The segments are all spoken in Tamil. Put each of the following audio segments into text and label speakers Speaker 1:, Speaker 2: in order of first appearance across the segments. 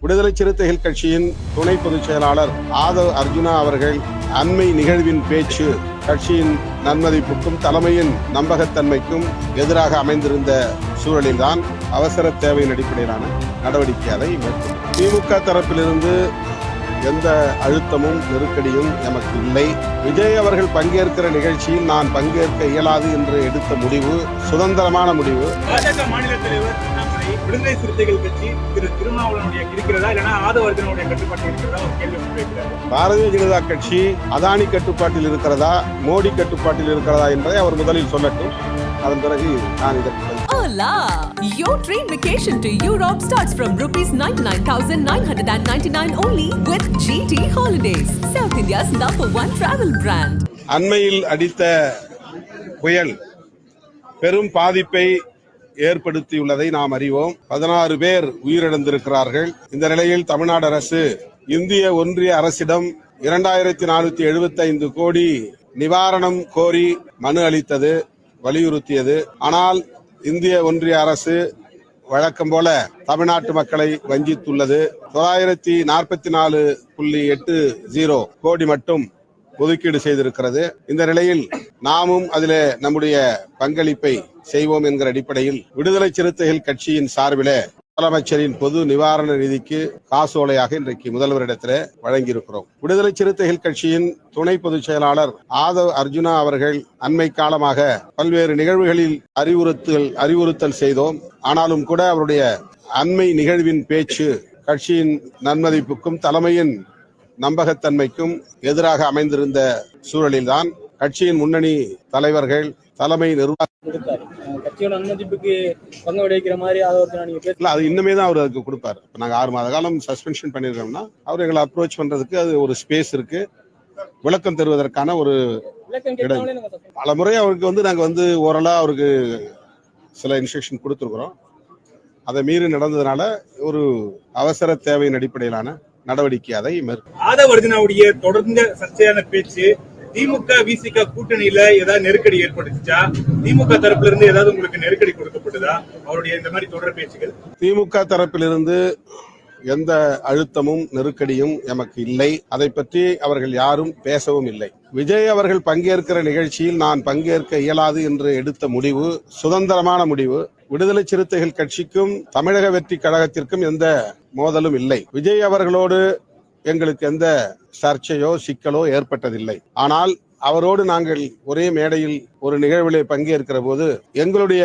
Speaker 1: விடுதலை சிறுத்தைகள் கட்சியின் துணை பொதுச் செயலாளர் ஆதவ் அர்ஜுனா அவர்கள் அண்மை நிகழ்வின் பேச்சு கட்சியின் நன்மதிப்புக்கும் தலைமையின் நம்பகத்தன்மைக்கும் எதிராக அமைந்திருந்த சூழலில்தான் அவசர தேவையின் அடிப்படையிலான நடவடிக்கை அதை மேற்கொண்டது. திமுக தரப்பிலிருந்து எந்த அழுத்தமும் நெருக்கடியும் எமக்கு இல்லை. விஜய் அவர்கள் பங்கேற்கிற நிகழ்ச்சியில் நான் பங்கேற்க இயலாது என்று எடுத்த முடிவு சுதந்திரமான முடிவு.
Speaker 2: பாஜக மாநில தலைவர் அண்ணாமலை விடுதலை சிறுத்தைகள் கட்சி திரு திருமாவளவனுடைய இருக்கிறதா இல்லைன்னா ஆதவர்ஜனுடைய கட்டுப்பாட்டில் இருக்கிறதா ஒரு கேள்வி முன்வைக்கிறார்.
Speaker 1: பாரதிய ஜனதா கட்சி அதானி கட்டுப்பாட்டில் இருக்கிறதா மோடி கட்டுப்பாட்டில் இருக்கிறதா என்பதை அவர் முதலில் சொல்லட்டும். அதன் பிறகு நான் இதற்கு
Speaker 3: Hola! Your train vacation to Europe starts from rupees 99,999 only with GT Holidays, South India's #1 travel brand.
Speaker 1: அண்மையில் அடித்த புயல் பெரும் பாதிப்பை ஏற்படுத்தியுள்ளதை நாம் அறிவோம். 16 பேர் உயிரிழந்திருக்கிறார்கள். இந்த நிலையில் தமிழ்நாடு அரசு இந்திய ஒன்றிய அரசிடம் 2475 கோடி நிவாரணம் கோரி மனு அளித்தது, வலியுறுத்தியது. ஆனால் இந்திய ஒன்றிய அரசு வழக்கம் போல தமிழ்நாட்டு மக்களை வஞ்சித்துள்ளது. 944.80 கோடி மட்டும் ஒதுக்கீடு செய்திருக்கிறது. இந்த நிலையில் நாமும் அதிலே நம்முடைய பங்களிப்பை செய்வோம் என்கிற அடிப்படையில் விடுதலை சிறுத்தைகள் கட்சியின் சார்பிலே முதலமைச்சரின் பொது நிவாரண நிதிக்கு காசோலையாக இன்றைக்கு முதல்வரிடத்தில் வழங்கியிருக்கிறோம். விடுதலை சிறுத்தைகள் கட்சியின் துணை பொதுச் செயலாளர் ஆதவ் அர்ஜுனா அவர்கள் அண்மை காலமாக பல்வேறு நிகழ்வுகளில் அறிவுறுத்தல் செய்தோம். ஆனாலும் கூட அவருடைய அண்மை நிகழ்வின் பேச்சு கட்சியின் நன்மதிப்புக்கும் தலைமையின் நம்பகத்தன்மைக்கும் எதிராக அமைந்திருந்த சூழலில்தான் கட்சியின் முன்னணி தலைவர்கள் தலைமை
Speaker 4: கட்சியோட அனுமதிப்புக்கு பங்கு விளைவிக்கிற மாதிரி
Speaker 1: அது இன்னுமே தான் அவர் அதுக்கு கொடுப்பாரு. நாங்க 6 மாத காலம் சஸ்பென்ஷன் பண்ணிருக்கோம்னா அவர் எங்களை அப்ரோச் பண்றதுக்கு அது ஒரு ஸ்பேஸ் இருக்கு. விளக்கம் தருவதற்கான ஒரு இடம். பல முறை அவருக்கு நாங்க ஓரளா அவருக்கு சில இன்ஸ்ட்ரக்ஷன் கொடுத்துருக்குறோம். அதை மீறி நடந்ததுனால ஒரு அவசர தேவையின் அடிப்படையிலான நடவடிக்கை அதை
Speaker 2: ஆதவ் அர்ஜுனாவுடைய தொடர்ந்த சர்ச்சையான பேச்சு திமுக விசிக கூட்டணியில ஏதாவது நெருக்கடி ஏற்பட்டுச்சா? திமுக தரப்புல இருந்து ஏதாவது உங்களுக்கு நெருக்கடி கொடுக்கப்பட்டதா அவருடைய இந்த மாதிரி தொடர் பேச்சுகள்?
Speaker 1: திமுக தரப்பிலிருந்து எந்த அழுத்தமும் நெருக்கடியும் எமக்கு இல்லை. அதை பற்றி அவர்கள் யாரும் பேசவும் இல்லை. விஜய் அவர்கள் பங்கேற்கிற நிகழ்ச்சியில் நான் பங்கேற்க இயலாது என்று எடுத்த முடிவு சுதந்திரமான முடிவு. விடுதலை சிறுத்தைகள் கட்சிக்கும் தமிழக வெற்றி கழகத்திற்கும் எந்த மோதலும் இல்லை. விஜய் அவர்களோடு எங்களுக்கு எந்த சர்ச்சையோ சிக்கலோ ஏற்பட்டதில்லை. ஆனால் அவரோடு நாங்கள் ஒரே மேடையில் ஒரு நிகழ்விலே பங்கேற்கிற போது எங்களுடைய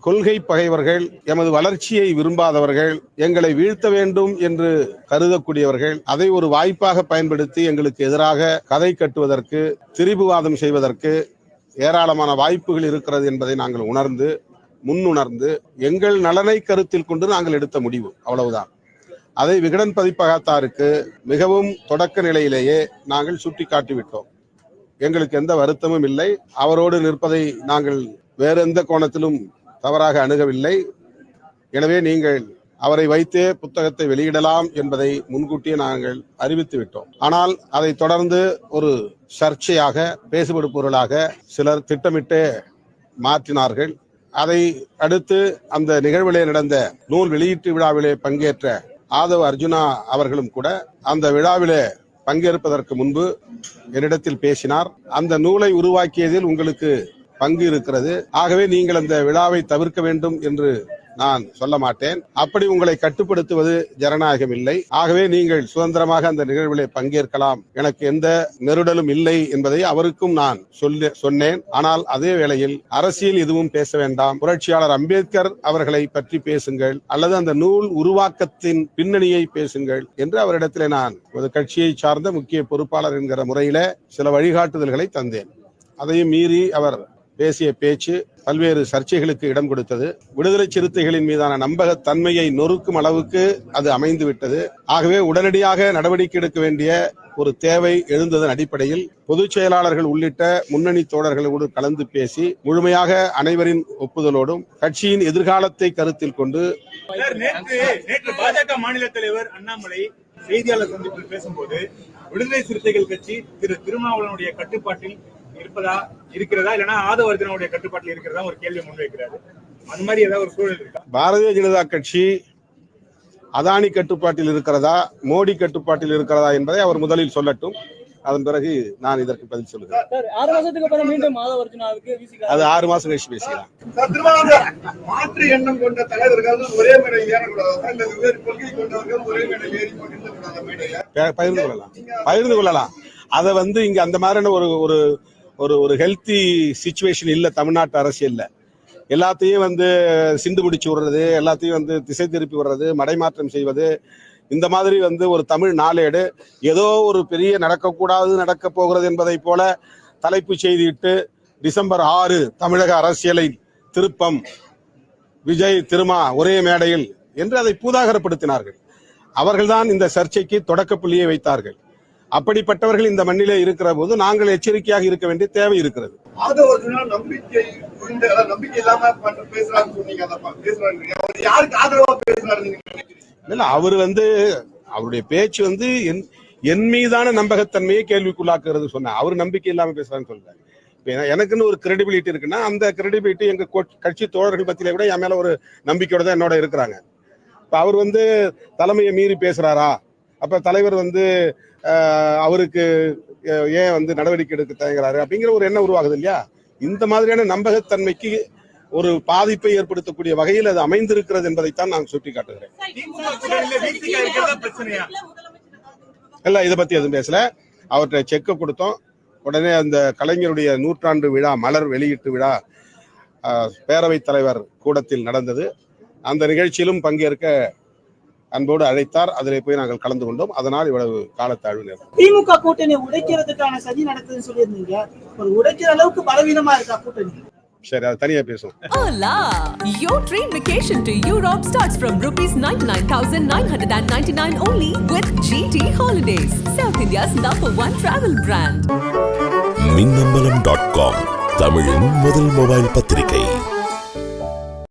Speaker 1: கொள்கை பகைவர்கள், எமது வளர்ச்சியை விரும்பாதவர்கள், எங்களை வீழ்த்த வேண்டும் என்று கருதக்கூடியவர்கள் அதை ஒரு வாய்ப்பாக பயன்படுத்தி எங்களுக்கு எதிராக கதை கட்டுவதற்கு, திரிபுவாதம் செய்வதற்கு ஏராளமான வாய்ப்புகள் இருக்கிறது என்பதை நாங்கள் முன்னுணர்ந்து எங்கள் நலனை கருத்தில் கொண்டு நாங்கள் எடுத்த முடிவு, அவ்வளவுதான். அதை விகடன் பதிப்பகத்தாருக்கு மிகவும் தொடக்க நிலையிலேயே நாங்கள் சுட்டிக்காட்டிவிட்டோம். எங்களுக்கு எந்த வருத்தமும் இல்லை. அவரோடு நிற்பதை நாங்கள் வேறு எந்த கோணத்திலும் தவறாக அணுகவில்லை. எனவே நீங்கள் அவரை வைத்தே புத்தகத்தை வெளியிடலாம் என்பதை முன்கூட்டியே நாங்கள் அறிவித்து விட்டோம். ஆனால் அதை தொடர்ந்து ஒரு சர்ச்சையாக, பேசுபடு பொருளாக சிலர் திட்டமிட்டு மாற்றினார்கள். அதை அடுத்து அந்த நிகழ்விலே நடந்த நூல் வெளியீட்டு விழாவிலே பங்கேற்ற ஆதவ் அர்ஜுனா அவர்களும் கூட அந்த விழாவிலே பங்கேற்பதற்கு முன்பு என்னிடத்தில் பேசினார். அந்த நூலை உருவாக்கியதில் உங்களுக்கு பங்கு இருக்கிறது, ஆகவே நீங்கள் அந்த விழாவை தவிர்க்க வேண்டும் என்று நான் சொல்ல மாட்டேன். அப்படி உங்களை கட்டுப்படுத்துவது ஜனநாயகம் இல்லை. ஆகவே நீங்கள் சுதந்திரமாக அந்த நிகழ்விலே பங்கேற்கலாம், எனக்கு எந்த நெருடலும் இல்லை என்பதை அவருக்கும் நான் சொன்னேன். ஆனால் அதே வேளையில் அரசியல் எதுவும் பேச வேண்டாம், புரட்சியாளர் அம்பேத்கர் அவர்களை பற்றி பேசுங்கள் அல்லது அந்த நூல் உருவாக்கத்தின் பின்னணியை பேசுங்கள் என்று அவரிடத்திலே நான் ஒரு கட்சியை சார்ந்த முக்கிய பொறுப்பாளர் என்கிற முறையில சில வழிகாட்டுதல்களை தந்தேன். அதையும் மீறி அவர் பேசிய பேச்சு பல்வேறு சர்ச்சைகளுக்கு இடம் கொடுத்தது. விடுதலை சிறுத்தைகளின் மீதான நம்பகத்தன்மையை நொறுக்கும் அளவுக்கு அது அமைந்து விட்டது. ஆகவே உடனடியாக நடவடிக்கை எடுக்க வேண்டிய ஒரு தேவை எழுந்ததன் அடிப்படையில் பொதுச் செயலாளர்கள் உள்ளிட்ட முன்னணி தோழர்களோடு கலந்து பேசி முழுமையாக அனைவரின் ஒப்புதலோடும் கட்சியின் எதிர்காலத்தை கருத்தில் கொண்டு
Speaker 2: நேற்று பாஜக மாநில தலைவர் அண்ணாமலை செய்தியாளர் சந்திப்பில் பேசும்போது விடுதலை சிறுத்தைகள் கட்சி திரு திருமாவளவனுடைய கட்டுப்பாட்டில் இருக்கிறதா இல்லைன்னா ஆதவ் அர்ஜுனாவுடைய கட்டுப்பாட்டில் இருக்கிறதா ஒரு கேள்வி முன்வைக்கிறாரு. அந்த மாதிரி ஏதாவது ஒரு சூழல் இருக்கா?
Speaker 1: பாரதிய ஜனதா கட்சி அதானி கட்டுப்பாட்டில் இருக்கிறதா, மோடி கட்டுப்பாட்டில் இருக்கிறதா என்பதை அவர் முதலில் சொல்லட்டும். அதன் பிறகு நான் இதற்கு பதில் சொல்லுகிறேன்.
Speaker 4: சார் 6 மாசத்துக்கு அப்புறம் மீண்டும் ஆதவர்ஜுனாவுக்கு விசிக
Speaker 1: அது 6 மாசம் கழிச்சு பேசிக்கலாம்.
Speaker 5: மாற்று எண்ணம் கொண்ட தலைவர்கள் ஒரே மேடையில் ஏறக்கூடாது, இல்ல வெவ்வேறு கொள்கை கொண்டவர்கள் ஒரே மேடையில் ஏறி கொண்டிருக்கக்கூடாது. மேடையில
Speaker 1: பகிர்ந்து கொள்ளலாம். அதை இங்க அந்த மாதிரியான ஒரு ஒரு ஒரு ஹெல்த்தி சிச்சுவேஷன் இல்ல தமிழ்நாட்டு அரசியல்ல. எல்லாத்தையும் சிண்டு முடிச்சு விடுறது, எல்லாத்தையும் திசை திருப்பி விடுறது, மடைமாற்றம் செய்வது, இந்த மாதிரி ஒரு தமிழ் நாளேடு ஏதோ ஒரு பெரிய நடக்கக்கூடாது நடக்க போகிறது என்பதை போல தலைப்பு செய்திட்டு டிசம்பர் 6 தமிழக அரசியலை திருப்பம், விஜய் திருமா ஒரே மேடையில் என்று அதை பூதாகரப்படுத்தினார்கள். அவர்கள்தான் இந்த சர்ச்சைக்கு தொடக்க புள்ளியை வைத்தார்கள். அப்படிப்பட்டவர்கள் இந்த மண்ணிலே இருக்கிற போது நாங்கள் எச்சரிக்கையாக இருக்க வேண்டிய தேவை இருக்கிறது.
Speaker 5: நம்பிக்கை இல்லாம பேசுறான்னு சொன்னீங்க. யாருக்கு ஆதரவா பேசுறாரு?
Speaker 1: இல்ல, அவரு அவருடைய பேச்சு என் மீதான நம்பகத்தன்மையை கேள்விக்குள்ளாக்குறது சொன்ன. அவர் நம்பிக்கை இல்லாம பேசுறான்னு சொல்றாரு. எனக்குன்னு ஒரு கிரெடிபிலிட்டி இருக்குன்னா அந்த கிரெடிபிலிட்டி எங்க கட்சி தோழர்கள் மத்தியில கூட என் மேல ஒரு நம்பிக்கையோட தான் என்னோட இருக்கிறாங்க. இப்ப அவர் தலைமையை மீறி பேசுறாரா? அப்ப தலைவர் அவருக்கு ஏன் நடவடிக்கை எடுக்க தயங்குறாரு அப்படிங்கிற ஒரு எண்ணம் உருவாகுது இல்லையா? இந்த மாதிரியான நம்பகத்தன்மைக்கு ஒரு பாதிப்பை ஏற்படுத்தக்கூடிய வகையில் அது அமைந்திருக்கிறது என்பதைத்தான் நான் சுட்டிக்காட்டுகிறேன். இல்ல, இதை பத்தி எதுவும் பேசல. அவர்கிட்ட செக்க கொடுத்தோம். உடனே அந்த கலைஞருடைய 100ஆண்டு விழா, மலர் வெளியீட்டு விழா பேரவைத் தலைவர் கூடத்தில் நடந்தது. அந்த நிகழ்ச்சியிலும் பங்கேற்க அன்போடு அழைத்தார். அதிலே போய் நாங்கள் கலந்து கொண்டோம். அதனால் இவ்வளவு காலத்தாழ்வு நேரம்.
Speaker 6: திமுக கூட்டணி உடைக்கிறதுக்கான சதி நடக்குதுன்னு சொல்லியிருந்தீங்க. ஒரு உடைக்கிற அளவுக்கு பலவீனமா இருக்கா கூட்டணி?
Speaker 1: சரி, அது தனியா பேசுவோம்.
Speaker 3: Hola! Your dream vacation to Europe starts from ₹99,999 only with GT Holidays, South India's #1 travel brand.
Speaker 7: மின்னம்பலம்.com, தமிழின் முதல் மொபைல் பத்திரிகை.